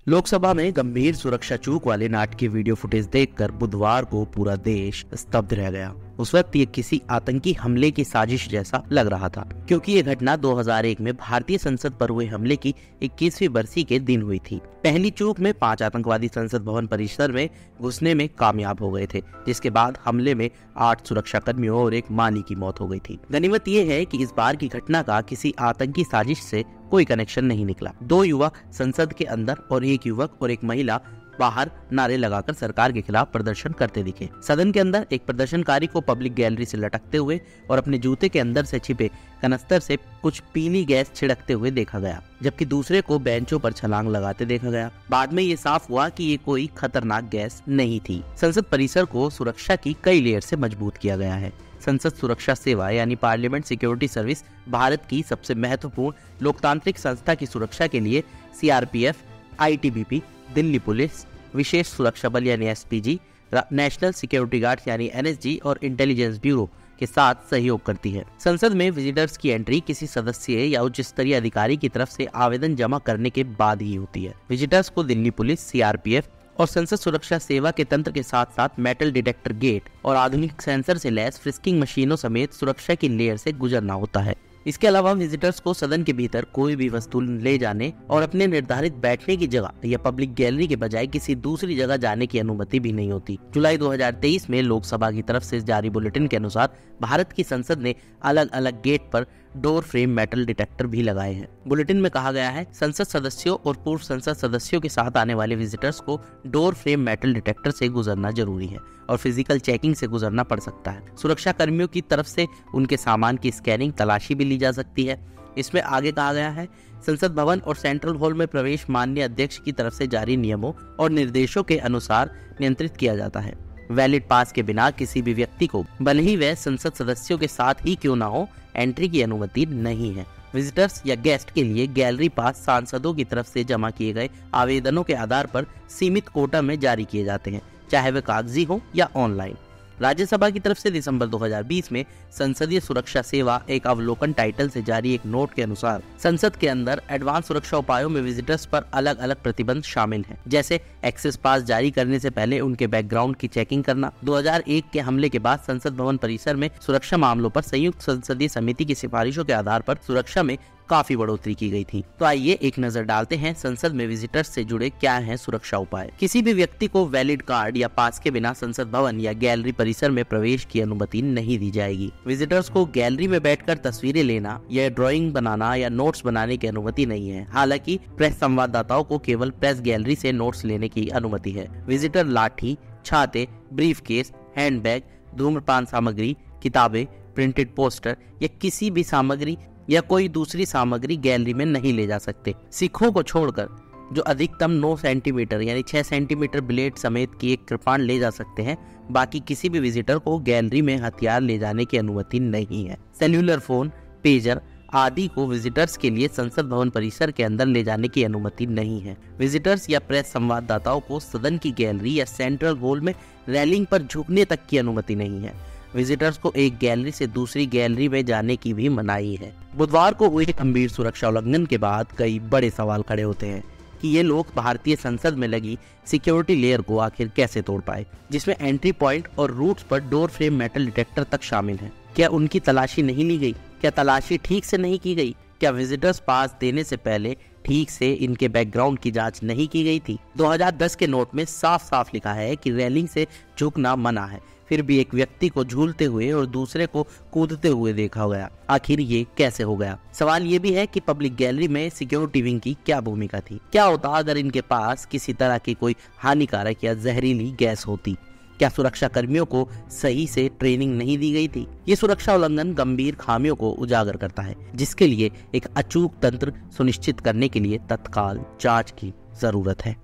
लोकसभा में गंभीर सुरक्षा चूक वाले नाटकीय वीडियो फुटेज देखकर बुधवार को पूरा देश स्तब्ध रह गया। उस वक्त ये किसी आतंकी हमले की साजिश जैसा लग रहा था, क्योंकि ये घटना 2001 में भारतीय संसद पर हुए हमले की 21वीं बरसी के दिन हुई थी। पहली चूक में 5 आतंकवादी संसद भवन परिसर में घुसने में कामयाब हो गए थे, जिसके बाद हमले में 8 सुरक्षा कर्मियों और एक माली की मौत हो गई थी। गनीमत ये है कि इस बार की घटना का किसी आतंकी साजिश से कोई कनेक्शन नहीं निकला। 2 युवक संसद के अंदर और एक युवक और एक महिला बाहर नारे लगाकर सरकार के खिलाफ प्रदर्शन करते दिखे। सदन के अंदर एक प्रदर्शनकारी को पब्लिक गैलरी से लटकते हुए और अपने जूते के अंदर से छिपे कनस्तर से कुछ पीली गैस छिड़कते हुए देखा गया, जबकि दूसरे को बेंचों पर छलांग लगाते देखा गया। बाद में ये साफ हुआ कि ये कोई खतरनाक गैस नहीं थी। संसद परिसर को सुरक्षा की कई लेयर से मजबूत किया गया है। संसद सुरक्षा सेवा यानी पार्लियामेंट सिक्योरिटी सर्विस भारत की सबसे महत्वपूर्ण लोकतांत्रिक संस्था की सुरक्षा के लिए सीआरपीएफ, आईटीबीपी, दिल्ली पुलिस, विशेष सुरक्षा बल यानी एसपीजी, नेशनल सिक्योरिटी गार्ड यानी एनएसजी और इंटेलिजेंस ब्यूरो के साथ सहयोग करती है। संसद में विजिटर्स की एंट्री किसी सदस्य या उच्च स्तरीय अधिकारी की तरफ से आवेदन जमा करने के बाद ही होती है। विजिटर्स को दिल्ली पुलिस, सीआरपीएफ और संसद सुरक्षा सेवा के तंत्र के साथ साथ मेटल डिटेक्टर गेट और आधुनिक सेंसर से लैस फ्रिस्किंग मशीनों समेत सुरक्षा की लेयर से गुजरना होता है। इसके अलावा विजिटर्स को सदन के भीतर कोई भी वस्तु ले जाने और अपने निर्धारित बैठने की जगह या पब्लिक गैलरी के बजाय किसी दूसरी जगह जाने की अनुमति भी नहीं होती। जुलाई 2023 में लोकसभा की तरफ से जारी बुलेटिन के अनुसार भारत की संसद ने अलग अलग गेट पर डोर फ्रेम मेटल डिटेक्टर भी लगाए हैं। बुलेटिन में कहा गया है, संसद सदस्यों और पूर्व संसद सदस्यों के साथ आने वाले विजिटर्स को डोर फ्रेम मेटल डिटेक्टर से गुजरना जरूरी है और फिजिकल चेकिंग से गुजरना पड़ सकता है। सुरक्षा कर्मियों की तरफ से उनके सामान की स्कैनिंग, तलाशी भी ली जा सकती है। इसमें आगे कहा गया है, संसद भवन और सेंट्रल हॉल में प्रवेश माननीय अध्यक्ष की तरफ से जारी नियमों और निर्देशों के अनुसार नियंत्रित किया जाता है। वैलिड पास के बिना किसी भी व्यक्ति को, भले ही वह संसद सदस्यों के साथ ही क्यों ना हो, एंट्री की अनुमति नहीं है। विजिटर्स या गेस्ट के लिए गैलरी पास सांसदों की तरफ से जमा किए गए आवेदनों के आधार पर सीमित कोटा में जारी किए जाते हैं, चाहे वे कागजी हो या ऑनलाइन। राज्यसभा की तरफ से दिसंबर 2020 में संसदीय सुरक्षा सेवा एक अवलोकन टाइटल से जारी एक नोट के अनुसार संसद के अंदर एडवांस सुरक्षा उपायों में विजिटर्स पर अलग अलग प्रतिबंध शामिल हैं, जैसे एक्सेस पास जारी करने से पहले उनके बैकग्राउंड की चेकिंग करना। 2001 के हमले के बाद संसद भवन परिसर में सुरक्षा मामलों पर संयुक्त संसदीय समिति की सिफारिशों के आधार पर सुरक्षा में काफी बढ़ोतरी की गई थी। तो आइए एक नजर डालते हैं संसद में विजिटर्स से जुड़े क्या हैं सुरक्षा उपाय। किसी भी व्यक्ति को वैलिड कार्ड या पास के बिना संसद भवन या गैलरी परिसर में प्रवेश की अनुमति नहीं दी जाएगी। विजिटर्स को गैलरी में बैठकर तस्वीरें लेना या ड्राइंग बनाना या नोट्स बनाने की अनुमति नहीं है। हालांकि प्रेस संवाददाताओं को केवल प्रेस गैलरी से नोट्स लेने की अनुमति है। विजिटर लाठी, छाते, ब्रीफ केस, हैंडबैग, धूम्रपान सामग्री, किताबें, प्रिंटेड पोस्टर या किसी भी सामग्री या कोई दूसरी सामग्री गैलरी में नहीं ले जा सकते। सिखों को छोड़कर जो अधिकतम 9 सेंटीमीटर यानी 6 सेंटीमीटर ब्लेड समेत की एक कृपाण ले जा सकते हैं, बाकी किसी भी विजिटर को गैलरी में हथियार ले जाने की अनुमति नहीं है। सेल्यूलर फोन, पेजर आदि को विजिटर्स के लिए संसद भवन परिसर के अंदर ले जाने की अनुमति नहीं है। विजिटर्स या प्रेस संवाददाताओं को सदन की गैलरी या सेंट्रल हॉल में रेलिंग पर झुकने तक की अनुमति नहीं है। विजिटर्स को एक गैलरी से दूसरी गैलरी में जाने की भी मनाही है। बुधवार को हुए गंभीर सुरक्षा उल्लंघन के बाद कई बड़े सवाल खड़े होते हैं कि ये लोग भारतीय संसद में लगी सिक्योरिटी लेयर को आखिर कैसे तोड़ पाए, जिसमें एंट्री पॉइंट और रूट्स पर डोर फ्रेम मेटल डिटेक्टर तक शामिल है। क्या उनकी तलाशी नहीं ली गई? क्या तलाशी ठीक से नहीं की गई? क्या विजिटर्स पास देने से पहले ठीक से इनके बैकग्राउंड की जांच नहीं की गई थी? 2010 के नोट में साफ साफ लिखा है कि रेलिंग से झुकना मना है, फिर भी एक व्यक्ति को झूलते हुए और दूसरे को कूदते हुए देखा गया। आखिर ये कैसे हो गया? सवाल ये भी है कि पब्लिक गैलरी में सिक्योरिटी विंग की क्या भूमिका थी? क्या होता अगर इनके पास किसी तरह की कोई हानिकारक या जहरीली गैस होती? क्या सुरक्षा कर्मियों को सही से ट्रेनिंग नहीं दी गई थी? ये सुरक्षा उल्लंघन गंभीर खामियों को उजागर करता है, जिसके लिए एक अचूक तंत्र सुनिश्चित करने के लिए तत्काल जांच की जरूरत है।